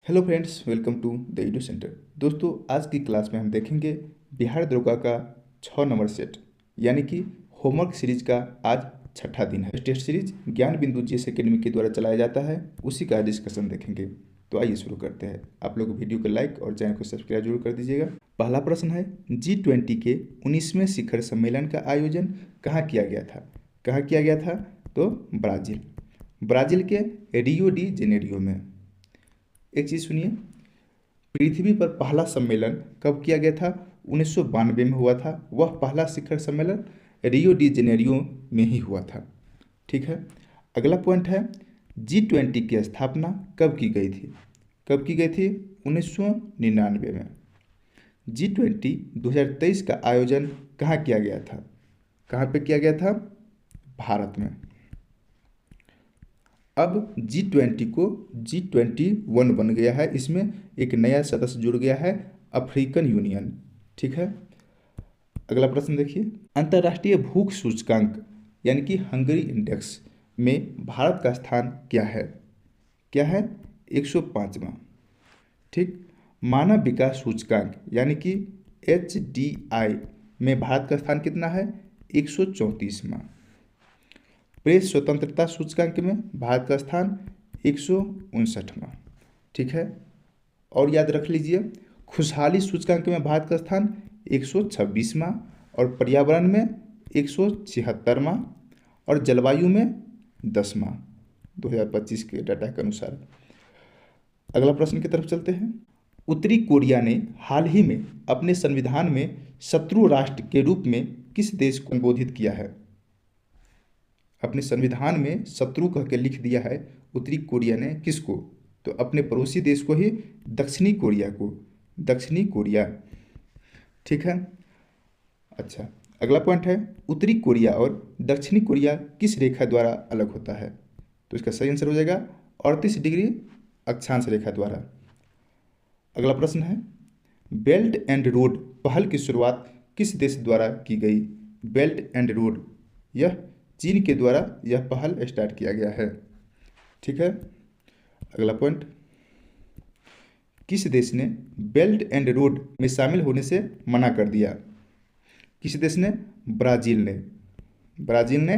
Hello friends, welcome to the edu centre. दोस्तों, आज की क्लास में हम देखेंगे बिहार दरोगा का 6 नंबर सेट यानी कि होमवर्क सीरीज का आज छठा दिन है। टेस्ट सीरीज ज्ञान बिंदु जीएस एकेडमी के द्वारा चलाया जाता है, उसी का डिस्कशन देखेंगे। तो आइए शुरू करते हैं। आप लोग वीडियो को लाइक और चैनल को सब्सक्राइब जरूर कर दीजिएगा। पहला प्रश्न है, G20 के 19वें शिखर सम्मेलन का आयोजन कहाँ किया गया था? कहाँ किया गया था? तो ब्राज़ील के रियो डी जेनेरियो में। एक चीज़ सुनिए, पृथ्वी पर पहला सम्मेलन कब किया गया था? 1992 में हुआ था। वह पहला शिखर सम्मेलन रियो डी जेनेरियो में ही हुआ था। ठीक है। अगला पॉइंट है, G20 की स्थापना कब की गई थी? कब की गई थी? 1999 में। G20 2023 का आयोजन कहाँ किया गया था? कहाँ पे किया गया था? भारत में। अब G20 को G21 बन गया है। इसमें एक नया सदस्य जुड़ गया है, अफ्रीकन यूनियन। ठीक है। अगला प्रश्न देखिए, अंतर्राष्ट्रीय भूख सूचकांक यानी कि हंगरी इंडेक्स में भारत का स्थान क्या है? क्या है? 105वां। ठीक। मानव विकास सूचकांक यानी कि HDI में भारत का स्थान कितना है? 134वां। प्रेस स्वतंत्रता सूचकांक में भारत का स्थान 159वां। ठीक है। और याद रख लीजिए, खुशहाली सूचकांक में भारत का स्थान 126वां और पर्यावरण में 176वां और जलवायु में 10वां 2025 के डाटा के अनुसार। अगला प्रश्न की तरफ चलते हैं। उत्तरी कोरिया ने हाल ही में अपने संविधान में शत्रु राष्ट्र के रूप में किस देश को संबोधित किया है? अपने संविधान में शत्रु कह के लिख दिया है उत्तरी कोरिया ने। किसको? तो अपने पड़ोसी देश को ही, दक्षिणी कोरिया को। दक्षिणी कोरिया। ठीक है। अच्छा, अगला पॉइंट है, उत्तरी कोरिया और दक्षिणी कोरिया किस रेखा द्वारा अलग होता है? तो इसका सही आंसर हो जाएगा 38 डिग्री अक्षांश रेखा द्वारा। अगला प्रश्न है, बेल्ट एंड रोड पहल की शुरुआत किस देश द्वारा की गई? बेल्ट एंड रोड, यह चीन के द्वारा यह पहल स्टार्ट किया गया है। ठीक है। अगला पॉइंट, किस देश ने बेल्ट एंड रोड में शामिल होने से मना कर दिया? किस देश ने? ब्राज़ील ने। ब्राज़ील ने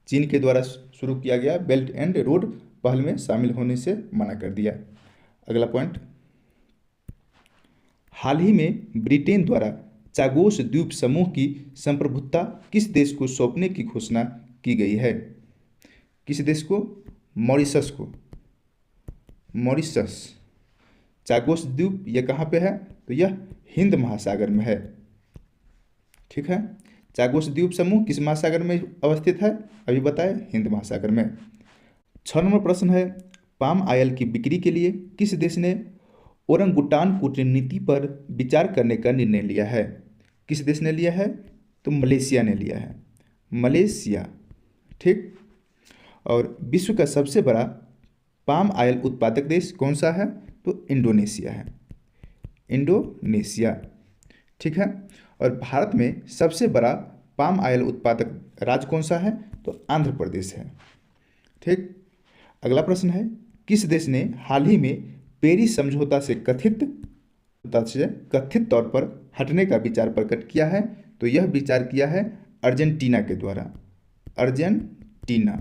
चीन के द्वारा शुरू किया गया बेल्ट एंड रोड पहल में शामिल होने से मना कर दिया। अगला पॉइंट, हाल ही में ब्रिटेन द्वारा चागोस द्वीप समूह की संप्रभुता किस देश को सौंपने की घोषणा की गई है? किस देश को? मॉरिशस को। मॉरिशस। चागोस द्वीप यह कहाँ पे है? तो यह हिंद महासागर में है। ठीक है। चागोस द्वीप समूह किस महासागर में अवस्थित है? अभी बताए, हिंद महासागर में। 6 नंबर प्रश्न है, पाम ऑयल की बिक्री के लिए किस देश ने ओरंगुटान कूटनीति पर विचार करने का निर्णय लिया है? किस देश ने लिया है? तो मलेशिया ने लिया है। मलेशिया। ठीक। और विश्व का सबसे बड़ा पाम ऑयल उत्पादक देश कौन सा है? तो इंडोनेशिया है। इंडोनेशिया। ठीक है। और भारत में सबसे बड़ा पाम ऑयल उत्पादक राज्य कौन सा है? तो आंध्र प्रदेश है। ठीक। अगला प्रश्न है, किस देश ने हाल ही में पेरिस समझौता से कथित तौर पर हटने का विचार प्रकट किया है? तो यह विचार किया है अर्जेंटीना के द्वारा। अर्जेंटीना।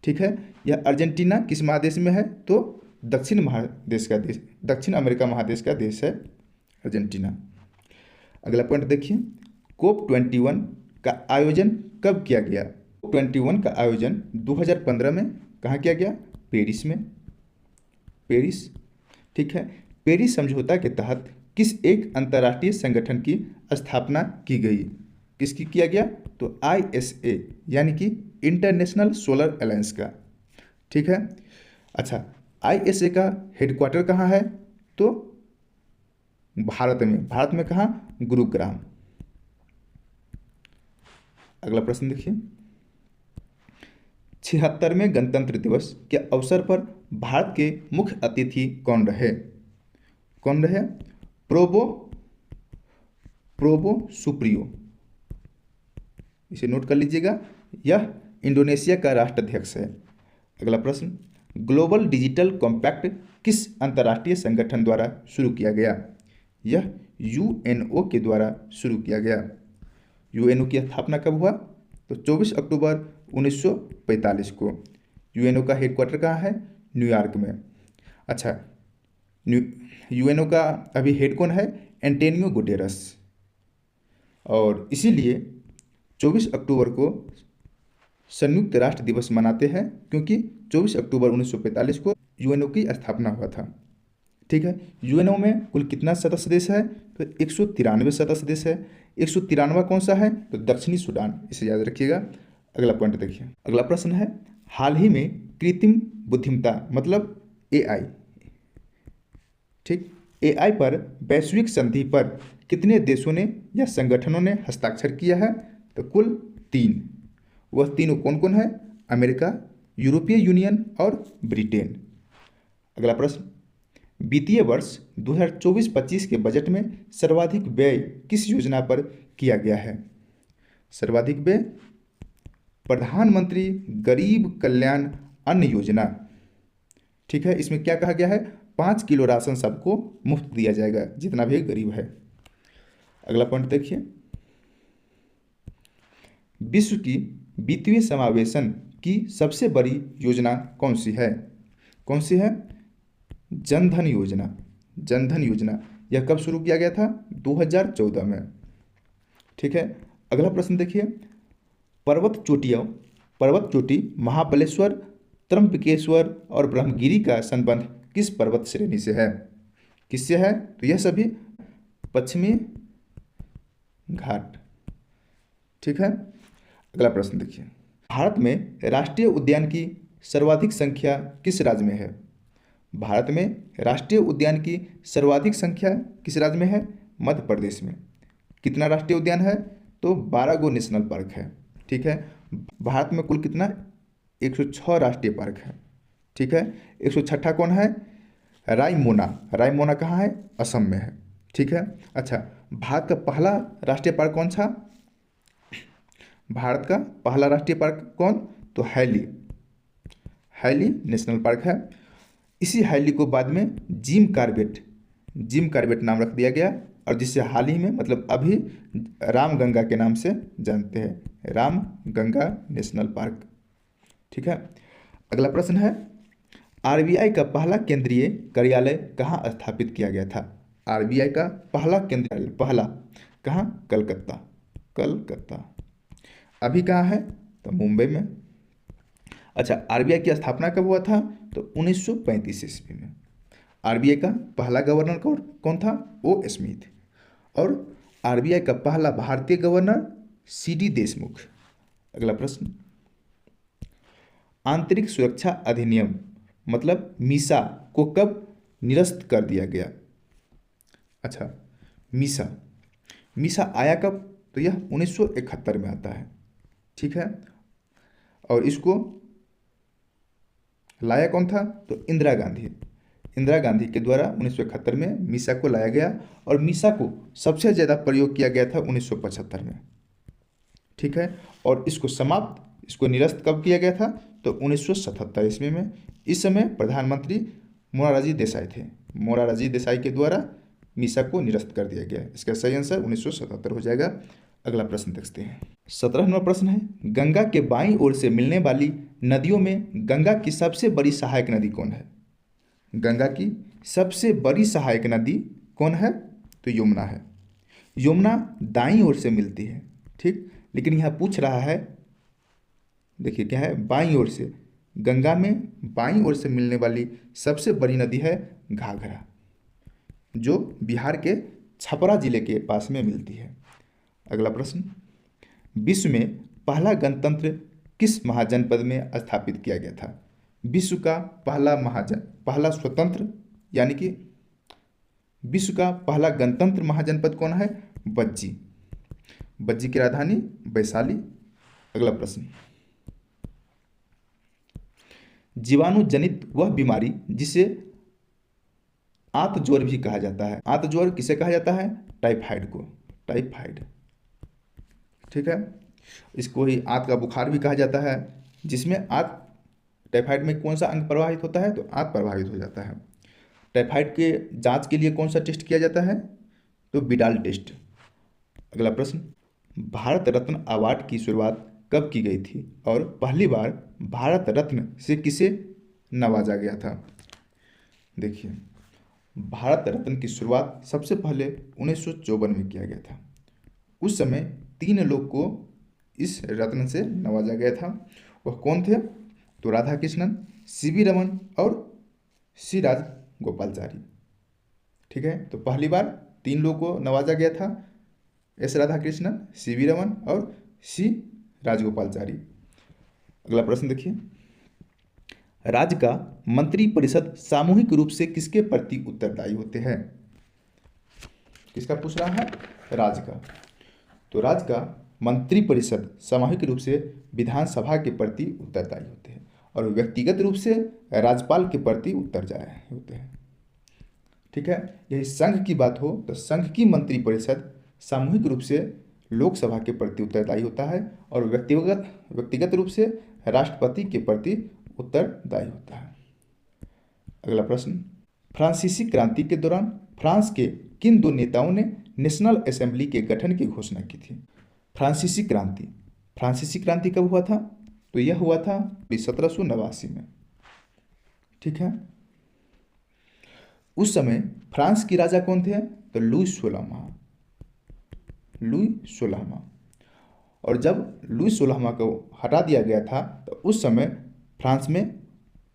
ठीक है। यह अर्जेंटीना किस महादेश में है? तो दक्षिण महादेश का देश, दक्षिण अमेरिका महादेश का देश है अर्जेंटीना। अगला पॉइंट देखिए, COP21 का आयोजन कब किया गया? COP21 का आयोजन 2015 में कहाँ किया गया? पेरिस में। पेरिस। ठीक है। पेरिस समझौता के तहत किस एक अंतर्राष्ट्रीय संगठन की स्थापना की गई? किसकी किया गया? तो ISA यानी कि इंटरनेशनल सोलर अलायंस का। ठीक है। अच्छा, ISA का हेडक्वार्टर कहाँ है? तो भारत में। भारत में कहाँ? गुरुग्राम। अगला प्रश्न देखिए, 76वें गणतंत्र दिवस के अवसर पर भारत के मुख्य अतिथि कौन रहे? कौन रहे? प्रोबो सुप्रियो। इसे नोट कर लीजिएगा, यह इंडोनेशिया का राष्ट्राध्यक्ष है। अगला प्रश्न, ग्लोबल डिजिटल कॉम्पैक्ट किस अंतर्राष्ट्रीय संगठन द्वारा शुरू किया गया? यह यूएनओ के द्वारा शुरू किया गया। यूएनओ की स्थापना कब हुआ? तो 24 अक्टूबर 1945 को। यूएनओ का हेडक्वार्टर कहाँ है? न्यूयॉर्क में। अच्छा, यूएनओ का अभी हेड कौन है? Antonio Guterres. और इसीलिए 24 अक्टूबर को संयुक्त राष्ट्र दिवस मनाते हैं, क्योंकि 24 अक्टूबर 1945 को यूएनओ की स्थापना हुआ था। ठीक है। यूएनओ में कुल कितना सदस्य देश है? तो 193 सदस्य देश है। 193वां कौन सा है? तो दक्षिणी सूडान। इसे याद रखिएगा। अगला पॉइंट देखिए। अगला प्रश्न है, हाल ही में कृत्रिम बुद्धिमत्ता मतलब एआई, ठीक, एआई पर वैश्विक संधि पर कितने देशों ने या संगठनों ने हस्ताक्षर किया है? तो कुल 3। वह तीनों कौन कौन है? अमेरिका, यूरोपीय यूनियन और ब्रिटेन। अगला प्रश्न, वित्तीय वर्ष 2024-25 के बजट में सर्वाधिक व्यय किस योजना पर किया गया है? सर्वाधिक व्यय प्रधानमंत्री गरीब कल्याण अन्न योजना। ठीक है। इसमें क्या कहा गया है? 5 किलो राशन सबको मुफ्त दिया जाएगा, जितना भी गरीब है। अगला पॉइंट देखिए, विश्व की वित्तीय समावेशन की सबसे बड़ी योजना कौन सी है? कौन सी है? जनधन योजना। जनधन योजना यह कब शुरू किया गया था? 2014 में। ठीक है। अगला प्रश्न देखिए, पर्वत चोटी महाबलेश्वर, त्र्यंबकेश्वर और ब्रह्मगिरी का संबंध किस पर्वत श्रेणी से है? किससे है? तो यह सभी पश्चिमी घाट। ठीक है। अगला प्रश्न देखिए, भारत में राष्ट्रीय उद्यान की सर्वाधिक संख्या किस राज्य में है? भारत में राष्ट्रीय उद्यान की सर्वाधिक संख्या किस राज्य में है? मध्य प्रदेश में। कितना राष्ट्रीय उद्यान है? तो 12 गो नेशनल पार्क है। ठीक है। भारत में कुल कितना? 106 राष्ट्रीय पार्क है। ठीक है। 106 कौन है? रायमोना। रायमोना कहाँ है? असम में है। ठीक है। अच्छा, भारत का पहला राष्ट्रीय पार्क कौन था? भारत का पहला राष्ट्रीय पार्क कौन? तो हैली नेशनल पार्क है। इसी हैली को बाद में जिम कार्बेट नाम रख दिया गया, और जिससे हाल ही में मतलब अभी रामगंगा के नाम से जानते हैं, रामगंगा नेशनल पार्क। ठीक है। अगला प्रश्न है, आरबीआई का पहला केंद्रीय कार्यालय कहाँ स्थापित किया गया था? आरबीआई का पहला केंद्रीय पहला कहाँ? कलकत्ता। अभी कहाँ है? तो मुंबई में। अच्छा, आरबीआई की स्थापना कब हुआ था? तो 1935 ईस्वी में। आरबीआई का पहला गवर्नर कौन था? ओ स्मिथ। और आरबीआई का पहला भारतीय गवर्नर सीडी देशमुख। अगला प्रश्न, आंतरिक सुरक्षा अधिनियम मतलब मीसा को कब निरस्त कर दिया गया? अच्छा, मीसा आया कब? तो यह 1971 में आता है। ठीक है। और इसको लाया कौन था? तो इंदिरा गांधी के द्वारा 1971 में मीसा को लाया गया, और मीसा को सबसे ज़्यादा प्रयोग किया गया था 1975 में। ठीक है। और इसको निरस्त कब किया गया था? तो 1977 ईस्वी में। इस समय प्रधानमंत्री मोरारजी देसाई थे। मोरारजी देसाई के द्वारा मीसा को निरस्त कर दिया गया। इसका सही आंसर 1977 हो जाएगा। अगला प्रश्न देखते हैं। 17वां प्रश्न है, गंगा के बाईं ओर से मिलने वाली नदियों में गंगा की सबसे बड़ी सहायक नदी कौन है? गंगा की सबसे बड़ी सहायक नदी कौन है? तो यमुना है। यमुना दाईं ओर से मिलती है। ठीक, लेकिन यहाँ पूछ रहा है, देखिए क्या है, बाईं ओर से। गंगा में बाईं ओर से मिलने वाली सबसे बड़ी नदी है घाघरा, जो बिहार के छपरा जिले के पास में मिलती है। अगला प्रश्न, विश्व में पहला गणतंत्र किस महाजनपद में स्थापित किया गया था? विश्व का पहला स्वतंत्र यानी कि विश्व का पहला गणतंत्र महाजनपद कौन है? बज्जी की राजधानी वैशाली। अगला प्रश्न, जीवाणु जनित वह बीमारी जिसे आंत ज्वर भी कहा जाता है, आंत ज्वर किसे कहा जाता है? टाइफाइड को। ठीक है। इसको ही आंत का बुखार भी कहा जाता है, जिसमें टाइफाइड में कौन सा अंग प्रभावित होता है? तो आंत प्रभावित हो जाता है। टाइफाइड के जांच के लिए कौन सा टेस्ट किया जाता है? तो विडाल टेस्ट। अगला प्रश्न, भारत रत्न अवार्ड की शुरुआत कब की गई थी और पहली बार भारत रत्न से किसे नवाजा गया था? देखिए, भारत रत्न की शुरुआत सबसे पहले 1954 में किया गया था। उस समय 3 लोग को इस रत्न से नवाजा गया था। वह कौन थे? तो राधा कृष्णन, सीवी रमन और सी राजगोपालचारी। ठीक है, तो पहली बार 3 लोग को नवाजा गया था, एस राधाकृष्णन, सीवी रमन और सी राजगोपालचारी। अगला प्रश्न देखिए, राज्य का मंत्री परिषद सामूहिक रूप से किसके प्रति उत्तरदायी होते हैं? किसका पूछ रहा है? राज्य का। तो राज्य का मंत्री परिषद सामूहिक रूप से विधानसभा के प्रति उत्तरदायी होते हैं और व्यक्तिगत रूप से राज्यपाल के प्रति उत्तरदायी होते हैं। ठीक है, यही संघ की बात हो तो संघ की मंत्री परिषद सामूहिक रूप से लोकसभा के प्रति उत्तरदायी होता है और व्यक्तिगत रूप से राष्ट्रपति के प्रति उत्तरदायी होता है। अगला प्रश्न, फ्रांसीसी क्रांति के दौरान फ्रांस के किन 2 नेताओं ने नेशनल असेंबली के गठन की घोषणा की थी? फ्रांसीसी क्रांति कब हुआ था? तो यह हुआ था 1789 में। ठीक है, उस समय फ्रांस की राजा कौन थे? तो लुई 16वां। और जब लुई 16वां को हटा दिया गया था तो उस समय फ्रांस में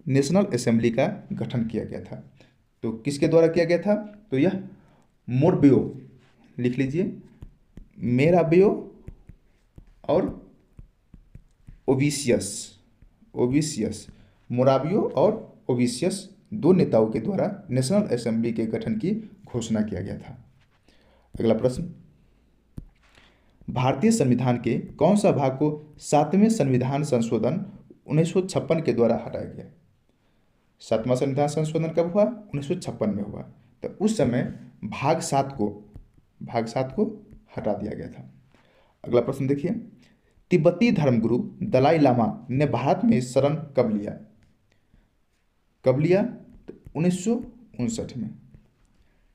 नेशनल असेंबली का गठन किया गया था। तो किसके द्वारा किया गया था? तो यह मोरबियो, लिख लीजिए, मेराबियो और ओविसियस, मोराबियो और ओविसियस 2 नेताओं के द्वारा नेशनल असेंबली के गठन की घोषणा किया गया था। अगला प्रश्न, भारतीय संविधान के कौन सा भाग को 7वें संविधान संशोधन 1956 के द्वारा हटाया गया? 7वां संविधान संशोधन कब हुआ? 1956 में हुआ। तो उस समय भाग 7 को हटा दिया गया था। अगला प्रश्न देखिए, तिब्बती धर्मगुरु दलाई लामा ने भारत में शरण कब लिया? तो 1959 में।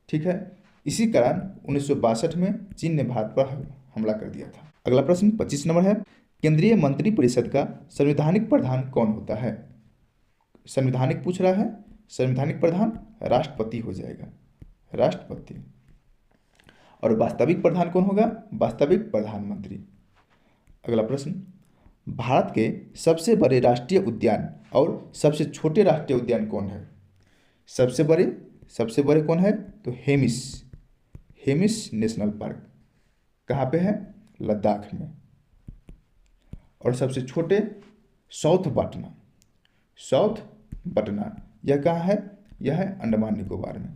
ठीक है, इसी कारण 1962 में चीन ने भारत पर हमला कर दिया था। अगला प्रश्न 25 नंबर है, केंद्रीय मंत्रिपरिषद का संवैधानिक प्रधान कौन होता है? संवैधानिक पूछ रहा है, संवैधानिक प्रधान राष्ट्रपति हो जाएगा, राष्ट्रपति। और वास्तविक प्रधान कौन होगा? वास्तविक प्रधानमंत्री। अगला प्रश्न, भारत के सबसे बड़े राष्ट्रीय उद्यान और सबसे छोटे राष्ट्रीय उद्यान कौन है? सबसे बड़े कौन है? तो हेमिस नेशनल पार्क। कहाँ पे है? लद्दाख में। और सबसे छोटे साउथ बटना, यह कहाँ है? यह है अंडमान निकोबार में।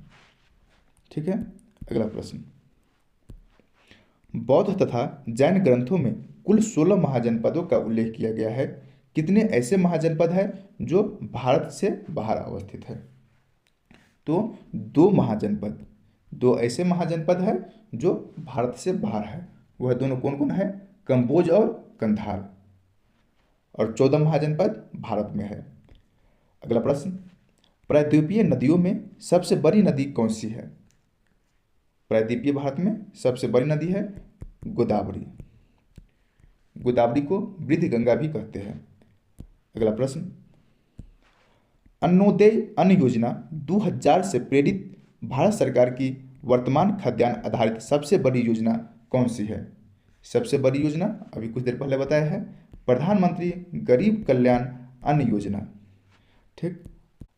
ठीक है, अगला प्रश्न, बौद्ध तथा जैन ग्रंथों में कुल 16 महाजनपदों का उल्लेख किया गया है। कितने ऐसे महाजनपद हैं जो भारत से बाहर अवस्थित है? तो 2 ऐसे महाजनपद हैं जो भारत से बाहर है। वह दोनों कौन कौन है? कंबोज और कंधार। और 14 महाजनपद भारत में है। अगला प्रश्न, प्रायद्वीपीय नदियों में सबसे बड़ी नदी कौन सी है? प्रायद्वीपीय भारत में सबसे बड़ी नदी है गोदावरी को वृद्ध गंगा भी कहते हैं। अगला प्रश्न, अन्नोदय अन्न योजना 2000 से प्रेरित भारत सरकार की वर्तमान खाद्यान्न आधारित सबसे बड़ी योजना कौन सी है? सबसे बड़ी योजना अभी कुछ देर पहले बताया है, प्रधानमंत्री गरीब कल्याण अन्न योजना। ठीक,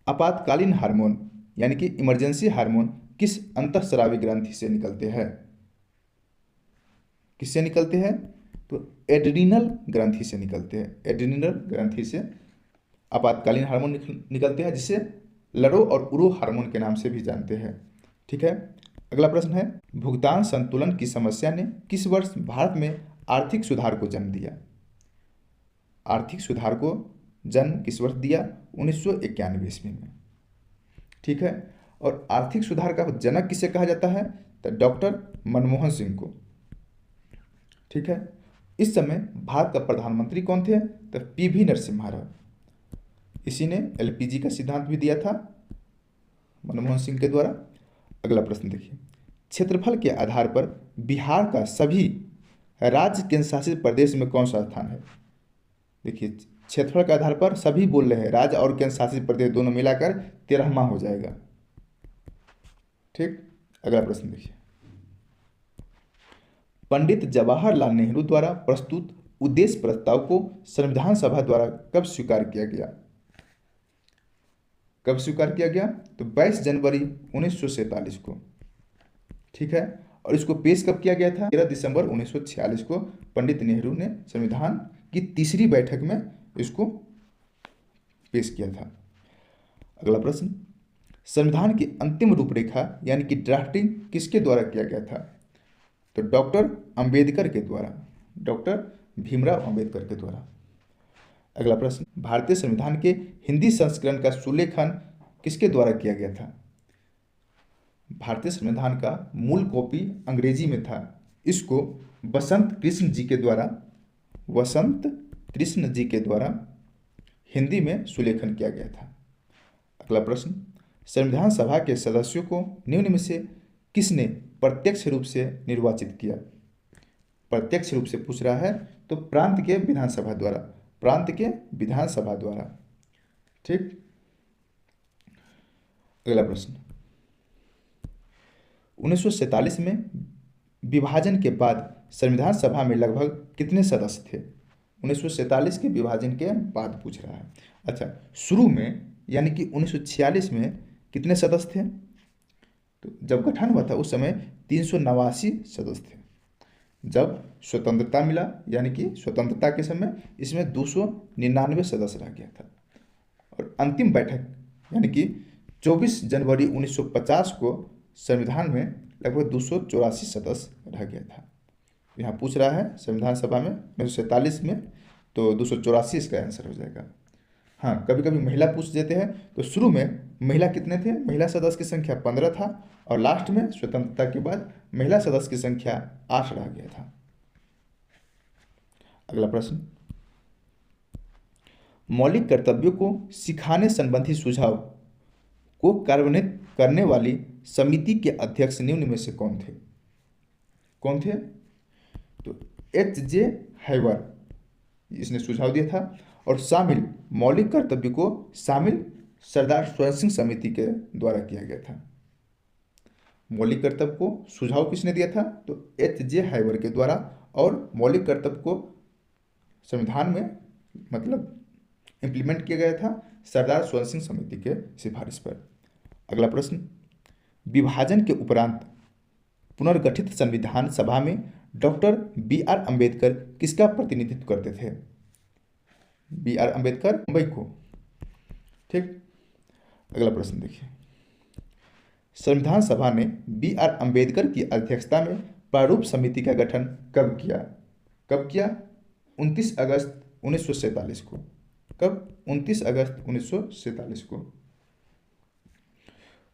आपातकालीन हार्मोन यानी कि इमरजेंसी हार्मोन किस अंतःस्रावी ग्रंथि से निकलते हैं? किससे निकलते हैं? तो एड्रीनल ग्रंथि से निकलते हैं। एड्रीनल ग्रंथि से आपातकालीन हार्मोन निकलते हैं, जिसे लड़ो और उरो हार्मोन के नाम से भी जानते हैं। ठीक है, अगला प्रश्न है, भुगतान संतुलन की समस्या ने किस वर्ष भारत में आर्थिक सुधार को जन्म दिया? आर्थिक सुधार को जन्म किस वर्ष दिया? 1991 ईस्वी में। ठीक है, और आर्थिक सुधार का जनक किसे कहा जाता है? तो डॉक्टर मनमोहन सिंह को। ठीक है, इस समय भारत का प्रधानमंत्री कौन थे? तो पीवी नरसिम्हा राव। इसी ने एलपीजी का सिद्धांत भी दिया था। मनमोहन सिंह के द्वारा। अगला प्रश्न देखिए, क्षेत्रफल के आधार पर बिहार का सभी राज्य केंद्र शासित प्रदेश में कौन सा स्थान है? देखिए, क्षेत्रफल के आधार पर सभी बोल रहे हैं, राज्य और केंद्र शासित प्रदेश दोनों मिलाकर 13वां हो जाएगा। ठीक, अगला प्रश्न देखिए, पंडित जवाहरलाल नेहरू द्वारा प्रस्तुत उद्देश्य प्रस्ताव को संविधान सभा द्वारा कब स्वीकार किया गया? कब स्वीकार किया गया? तो 22 जनवरी 1947 को। ठीक है, और इसको पेश कब किया गया था? 13 दिसंबर 1946 को पंडित नेहरू ने संविधान की तीसरी बैठक में इसको पेश किया था। अगला प्रश्न, संविधान की अंतिम रूपरेखा यानी कि ड्राफ्टिंग किसके द्वारा किया गया था? तो डॉक्टर अंबेडकर के द्वारा, डॉक्टर भीमराव अंबेडकर के द्वारा। अगला प्रश्न, भारतीय संविधान के हिंदी संस्करण का सुलेखन किसके द्वारा किया गया था? भारतीय संविधान का मूल कॉपी अंग्रेजी में था, इसको वसंत कृष्ण जी के द्वारा, वसंत कृष्ण जी के द्वारा हिंदी में सुलेखन किया गया था। अगला प्रश्न, संविधान सभा के सदस्यों को निम्न में से किसने प्रत्यक्ष रूप से निर्वाचित किया? प्रत्यक्ष रूप से पूछ रहा है, तो प्रांत के विधानसभा द्वारा, प्रांत के विधानसभा द्वारा। ठीक, अगला प्रश्न, 1947 में विभाजन के बाद संविधान सभा में लगभग कितने सदस्य थे? 1947 के विभाजन के बाद पूछ रहा है। अच्छा, शुरू में यानी कि 1946 में कितने सदस्य थे? तो जब गठन हुआ था उस समय 389 सदस्य थे। जब स्वतंत्रता मिला यानी कि स्वतंत्रता के समय इसमें 299 सदस्य रह गया था। और अंतिम बैठक यानी कि 24 जनवरी 1950 को संविधान में लगभग 284 सदस्य रह गया था। यहाँ पूछ रहा है संविधान सभा में 1947 में, तो 284 इसका आंसर हो जाएगा। हाँ, कभी कभी महिला पूछ देते हैं, तो शुरू में महिला कितने थे? महिला सदस्य की संख्या 15 था, और लास्ट में स्वतंत्रता के बाद महिला सदस्य की संख्या 8 रह गया था। अगला प्रश्न, मौलिक कर्तव्यों को सिखाने संबंधी सुझाव को कार्यान्वित करने वाली समिति के अध्यक्ष निम्न में से कौन थे? कौन थे? तो H.J. हैवर, इसने सुझाव दिया था। और शामिल मौलिक कर्तव्य को शामिल सरदार स्वयं सिंह समिति के द्वारा किया गया था। मौलिक कर्तव्य को सुझाव किसने दिया था? तो H.J. हैवर के द्वारा, और मौलिक कर्तव्य को संविधान में मतलब इम्प्लीमेंट किया गया था सरदार स्वयं सिंह समिति के सिफारिश पर। अगला प्रश्न, विभाजन के उपरांत पुनर्गठित संविधान सभा में डॉक्टर B.R. अम्बेडकर किसका प्रतिनिधित्व करते थे? B.R. अम्बेडकर मुंबई को। ठीक, अगला प्रश्न देखिए, संविधान सभा ने B.R. अम्बेडकर की अध्यक्षता में प्रारूप समिति का गठन कब किया? कब किया? 29 अगस्त 1947 को। कब? 29 अगस्त 1947 को।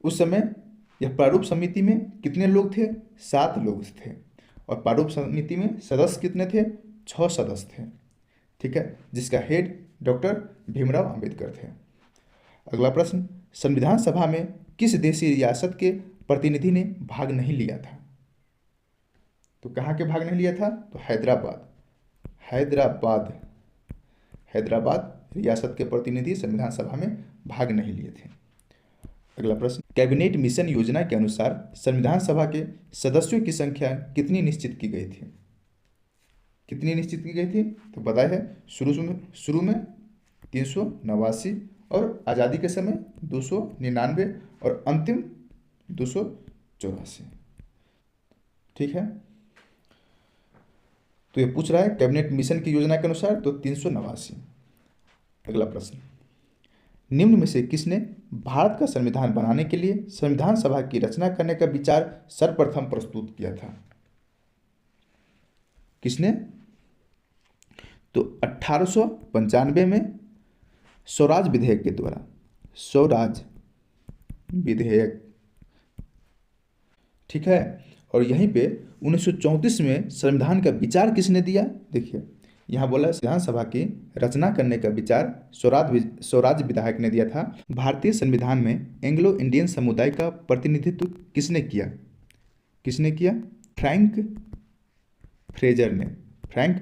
उस समय यह प्रारूप समिति में कितने लोग थे? 7 लोग थे। और प्रारूप समिति में सदस्य कितने थे? 6 सदस्य थे। ठीक है, जिसका हेड डॉक्टर भीमराव अंबेडकर थे। अगला प्रश्न, संविधान सभा में किस देशी रियासत के प्रतिनिधि ने भाग नहीं लिया था? तो कहाँ के भाग नहीं लिया था? तो हैदराबाद। हैदराबाद, हैदराबाद रियासत के प्रतिनिधि संविधान सभा में भाग नहीं लिए थे। अगला प्रश्न, कैबिनेट मिशन योजना के अनुसार संविधान सभा के सदस्यों की संख्या कितनी निश्चित की गई थी? कितनी निश्चित की गई थी? तो बताया है, शुरू में 389 और आज़ादी के समय 299 और अंतिम 284। ठीक है, तो ये पूछ रहा है कैबिनेट मिशन की योजना के अनुसार, तो 389। अगला प्रश्न, निम्न में से किसने भारत का संविधान बनाने के लिए संविधान सभा की रचना करने का विचार सर्वप्रथम प्रस्तुत किया था? किसने? तो 1895 में स्वराज विधेयक के द्वारा, स्वराज विधेयक। ठीक है, और यहीं पे 1934 में संविधान का विचार किसने दिया? देखिए, यहाँ बोला विधानसभा की रचना करने का विचार स्वराज विधायक ने दिया था। भारतीय संविधान में एंग्लो इंडियन समुदाय का प्रतिनिधित्व किसने किया? किसने किया? फ्रैंक फ्रेजर ने। फ्रैंक